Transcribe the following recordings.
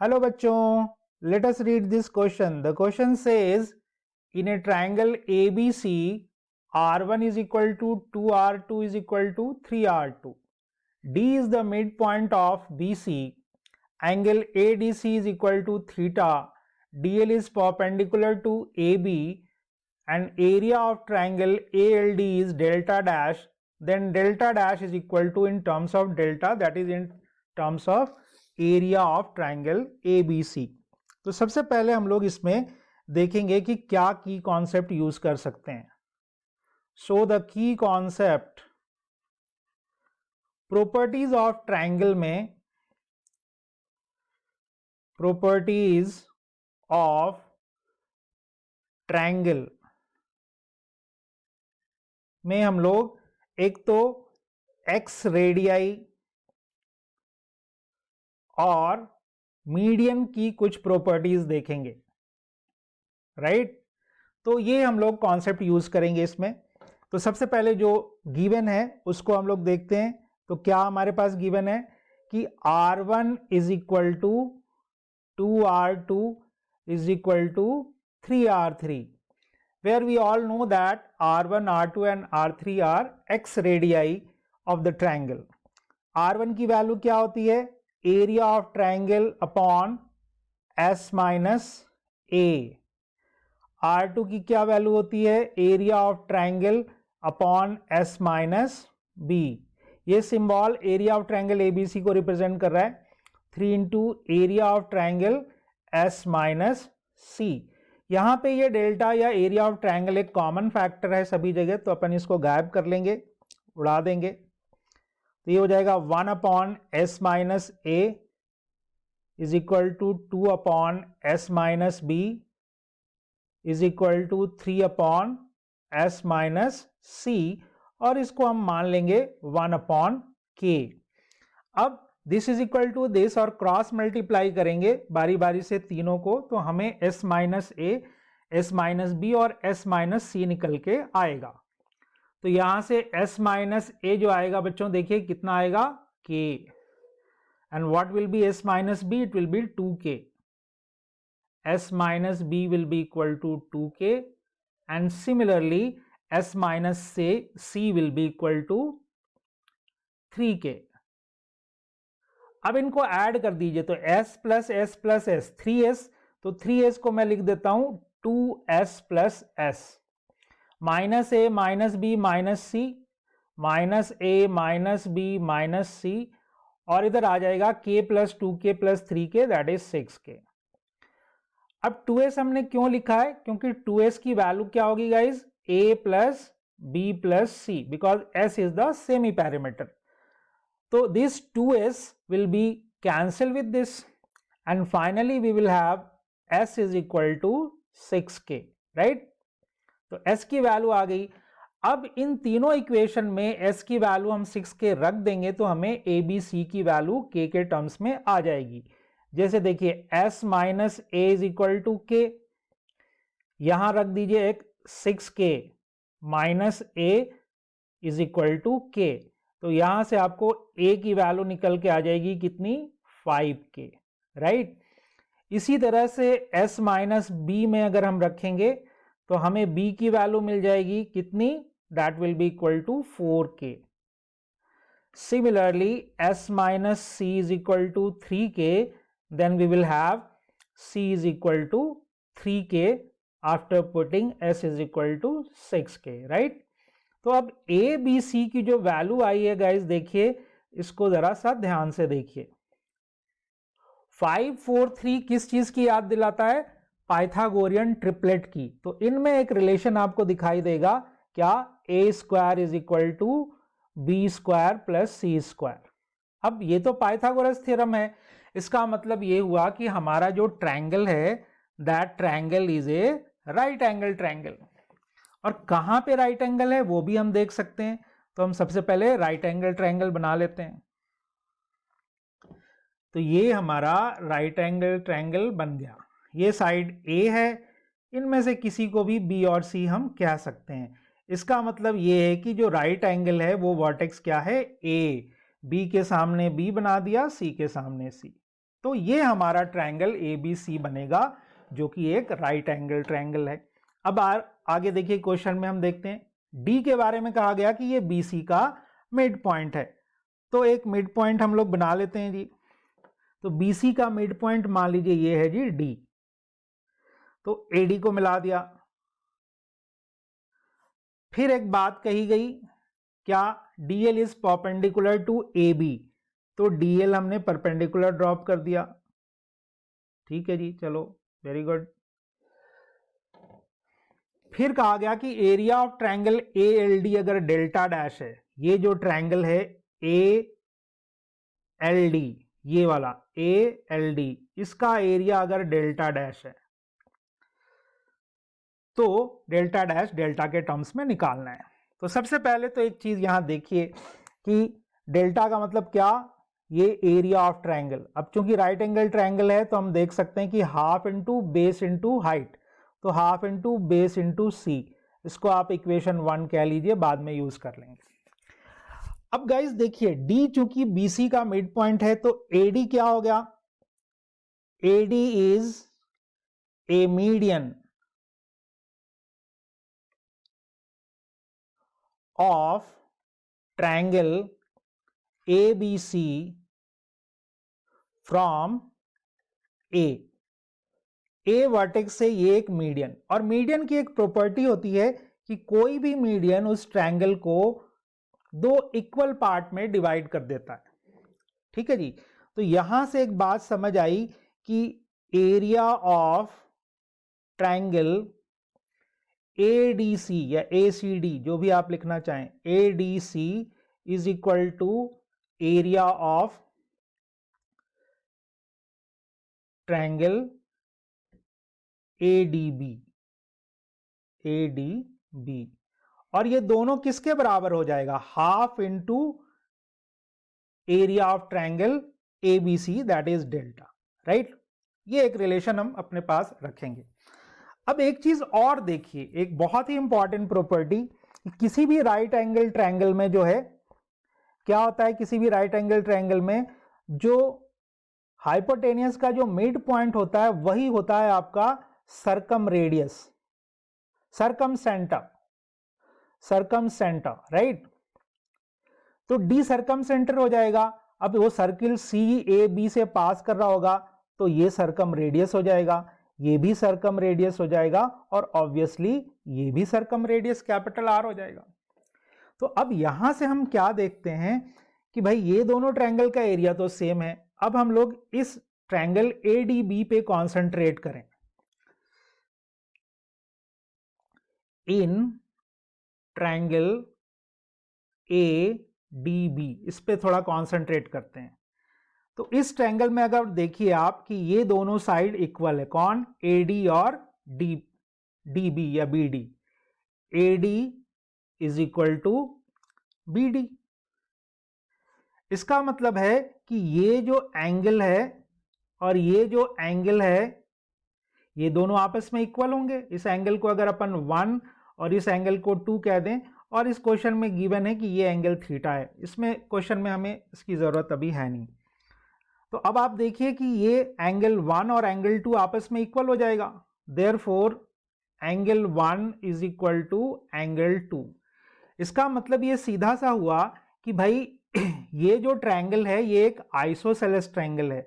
Hello bachon, let us read this question. The question says, in a triangle ABC, R1 is equal to 2R2 is equal to 3R2. D is the midpoint of BC. Angle ADC is equal to theta. DL is perpendicular to AB and area of triangle ALD is delta dash. Then delta dash is equal to, in terms of delta, that is in terms of area of triangle ABC। तो सबसे पहले हम लोग इसमें देखेंगे कि क्या की कॉन्सेप्ट यूज कर सकते हैं। So the key concept properties of triangle में, प्रॉपर्टीज ऑफ ट्रायंगल में हम लोग एक तो एक्स रेडियाई और मीडियन की कुछ प्रॉपर्टीज देखेंगे, राइट। तो ये हम लोग कॉन्सेप्ट यूज करेंगे इसमें। तो सबसे पहले जो गिवन है उसको हम लोग देखते हैं। तो क्या हमारे पास गिवन है कि R1 is equal to 2R2 is equal to 3R3, where we all know that R1, R2 and R3 are ex radii of the triangle. R1 की वैल्यू क्या होती है? Area of triangle upon S minus A. R2 की क्या value होती है? Area of triangle upon S minus B. ये symbol area of triangle ABC को रिप्रेजेंट कर रहा है। 3 into area of triangle S minus सी। यहाँ पे ये डेल्टा या एरिया ऑफ ट्रायंगल एक कॉमन फैक्टर है सभी जगह, तो अपन इसको गायब कर लेंगे, उड़ा देंगे। तो ये हो जाएगा 1 upon S minus A is equal to 2 upon S minus B is equal to 3 upon S minus C, और इसको हम मान लेंगे 1 अपॉन के। अब this is equal to this और क्रॉस मल्टीप्लाई करेंगे बारी बारी से तीनों को, तो हमें S minus A, S minus B और S माइनस सी निकल के आएगा। तो यहां से S माइनस ए जो आएगा बच्चों, देखिए कितना आएगा? K। And what will be S minus B? It will be 2K। S minus B will be equal to 2K, and similarly S minus C will be equal to 3K। अब इनको add कर दीजिए, तो S plus S plus S 3S, तो 3S को मैं लिख देता हूं 2S प्लस S, माइनस ए माइनस बी माइनस सी, माइनस ए माइनस बी माइनस सी, और इधर आ जाएगा K plus 2K plus 3K, that is 6K। अब 2S हमने क्यों लिखा है? क्योंकि 2S की वैल्यू क्या होगी guys? A plus B plus C, because S is the semi perimeter. तो this 2S will be cancelled with this, and finally we will have S is equal to 6K, right? तो S की value आ गई। अब इन तीनों equation में S की value हम 6K रख देंगे तो हमें ABC की वैल्यू K के टर्म्स में आ जाएगी। जैसे देखिए S minus A is equal to K, यहां रख दीजिए एक 6K minus A is equal to K, तो यहां से आपको A की वैल्यू निकल के आ जाएगी कितनी? 5K, right. इसी तरह से S माइनस बी में अगर हम रखेंगे तो हमें B की वैल्यू मिल जाएगी कितनी? That will be equal to 4K। Similarly S minus C is equal to 3K, then we will have C is equal to 3K after putting S is equal to 6K, right? तो अब A, B, C की जो value आई है guys, देखिए इसको जरा सा ध्यान से देखिए। 5, 4, 3 किस चीज की याद दिलाता है? पाइथागोरियन ट्रिपलेट की। तो इनमें एक रिलेशन आपको दिखाई देगा, क्या? A square is equal to B square plus C square. अब ये तो पाइथागोरस थ्योरम है, इसका मतलब ये हुआ कि हमारा जो ट्रायंगल है, that triangle is a right angle triangle. और कहां पे राइट एंगल है वो भी हम देख सकते हैं। तो हम सबसे पहले राइट एंगल ट्रायंगल बना लेते हैं। तो ये हमारा राइट एंगल ट्रायंगल बन गया। ये साइड A है, इनमें से किसी को भी B और C हम कह सकते हैं। इसका मतलब ये है कि जो राइट एंगल है वो वर्टेक्स क्या है? A। B के सामने B बना दिया, C के सामने C। तो ये हमारा ट्रायंगल ABC बनेगा जो कि एक राइट एंगल ट्रायंगल है। अब आगे देखिए क्वेश्चन में हम देखते हैं डी के बारे में कहा गया कि ये BC का मिड पॉइंट है। तो एक मिड पॉइंट हम लोग बना लेते हैं जी। तो BC का मिड पॉइंट मान लीजिए ये है जी D, तो AD को मिला दिया। फिर एक बात कही गई क्या, DL is perpendicular to AB, तो DL हमने परपेंडिकुलर ड्रॉप कर दिया। ठीक है जी, चलो वेरी गुड। फिर कहा गया कि एरिया ऑफ ट्रायंगल ALD अगर डेल्टा डैश है, ये जो ट्रायंगल है ALD, ये वाला ALD, इसका एरिया अगर डेल्टा डैश है तो डेल्टा डैश डेल्टा के टर्म्स में निकालना है। तो सबसे पहले तो एक चीज यहां देखिए कि डेल्टा का मतलब क्या, ये एरिया ऑफ ट्रायंगल। अब चूंकि राइट एंगल ट्रायंगल है तो हम देख सकते हैं कि half into base into height, तो हाफ इंटू बेस इंटू सी, इसको आप इक्वेशन 1 कह लीजिए, बाद में यूज कर लेंगे। अब गाइस देखिए डी चूंकि BC का मिड पॉइंट है तो AD क्या हो गया, AD is a median of triangle ABC from A vertex से ये एक मीडियन, और मीडियन की एक प्रॉपर्टी होती है कि कोई भी मीडियन उस ट्रायंगल को दो इक्वल पार्ट में डिवाइड कर देता है। ठीक है जी, तो यहां से एक बात समझ आई कि एरिया ऑफ ट्रायंगल ADC या ACD, जो भी आप लिखना चाहें, ADC is equal to area of triangle ADB, और ये दोनों किसके बराबर हो जाएगा, half into area of triangle ABC that is delta, right. ये एक रिलेशन हम अपने पास रखेंगे। अब एक चीज और देखिए, एक बहुत ही इंपॉर्टेंट प्रॉपर्टी, किसी भी राइट एंगल ट्रायंगल में जो है क्या होता है, किसी भी राइट एंगल ट्रायंगल में जो हाइपोटेनियस का जो मिड पॉइंट होता है वही होता है आपका circum radius, circum centre, right. तो डी सर्कम सेंटर हो जाएगा। अब वो सर्किल CAB से पास कर रहा होगा तो ये सर्कम रेडियस हो जाएगा, ये भी सर्कम रेडियस हो जाएगा, और ऑब्वियसली ये भी सर्कम रेडियस कैपिटल R हो जाएगा। तो अब यहां से हम क्या देखते हैं कि भाई ये दोनों ट्रायंगल का एरिया तो सेम है। अब हम लोग इस ट्रायंगल ADB पे कॉन्सेंट्रेट करें। इन ट्रायंगल ADB, इस पे थोड़ा कॉन्सेंट्रेट करते हैं। तो इस ट्रायंगल में अगर देखिए आप कि ये दोनों साइड इक्वल है, कौन, AD और DB या BD, AD is equal to BD। इसका मतलब है कि ये जो एंगल है और ये जो एंगल है ये दोनों आपस में इक्वल होंगे। इस एंगल को अगर अपन 1 और इस एंगल को 2 कह दें, और इस क्वेश्चन में गिवन है कि ये एंगल थीटा है, इसमें क्वेश्चन में हमें इसकी जरूरत अभी है नहीं। तो अब आप देखिए कि ये एंगल 1 और एंगल 2 आपस में इक्वल हो जाएगा, therefore angle 1 is equal to angle 2। इसका मतलब ये सीधा सा हुआ कि भाई ये जो ट्रायंगल है ये एक आइसोसेलेस ट्रायंगल है,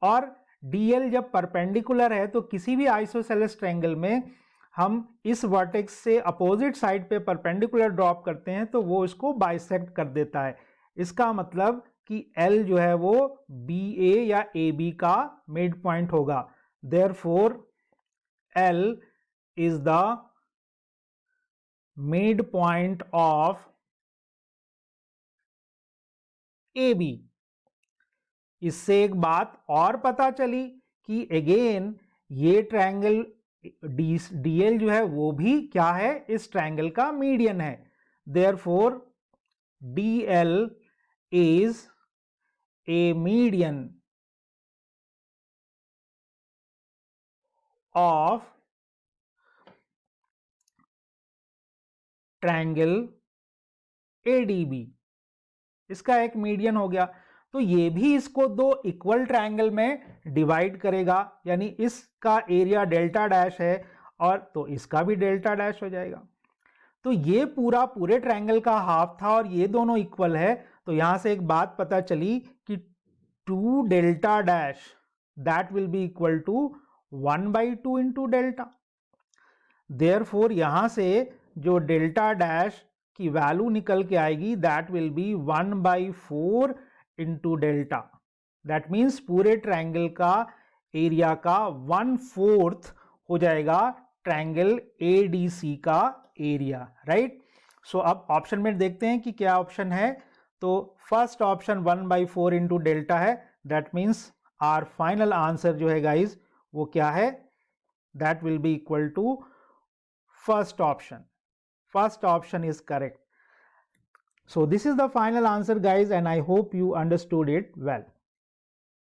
और DL जब परपेंडिकुलर है तो किसी भी आइसोसेलेस ट्रायंगल में हम इस वर्टेक्स से अपोजिट साइड पे परपेंडिकुलर ड्रॉप करते हैं तो वो इसको बाइसेक्ट कर देता है। इसका मतलब कि L जो है वो BA या AB का मिड पॉइंट होगा, therefore L is the mid point of AB। इससे एक बात और पता चली कि अगेन ये ट्रायंगल DL जो है वो भी क्या है, इस ट्रायंगल का मीडियन है, therefore DL is a median of triangle ADB। इसका एक मीडियन हो गया। तो ये भी इसको दो इक्वल ट्रायंगल में डिवाइड करेगा, यानी इसका एरिया डेल्टा डैश है और तो इसका भी डेल्टा डैश हो जाएगा। तो ये पूरे ट्रायंगल का हाफ था और ये दोनों इक्वल है, तो यहां से एक बात पता चली कि 2 delta dash that will be equal to 1/2 into delta. Therefore यहां से जो डेल्टा डैश की वैल्यू निकल के आएगी that will B 1/4 into delta. That means पूरे ट्रायंगल का एरिया का 1/4 हो जाएगा ट्रायंगल ADC का एरिया, राइट। सो अब ऑप्शन में देखते हैं कि क्या ऑप्शन है। तो फर्स्ट ऑप्शन 1/4 इंटू डेल्टा है, that means our final answer जो है गाइज वो क्या है, that will be equal to first option. First option is correct. So this is the final answer guys, and I hope you understood it well.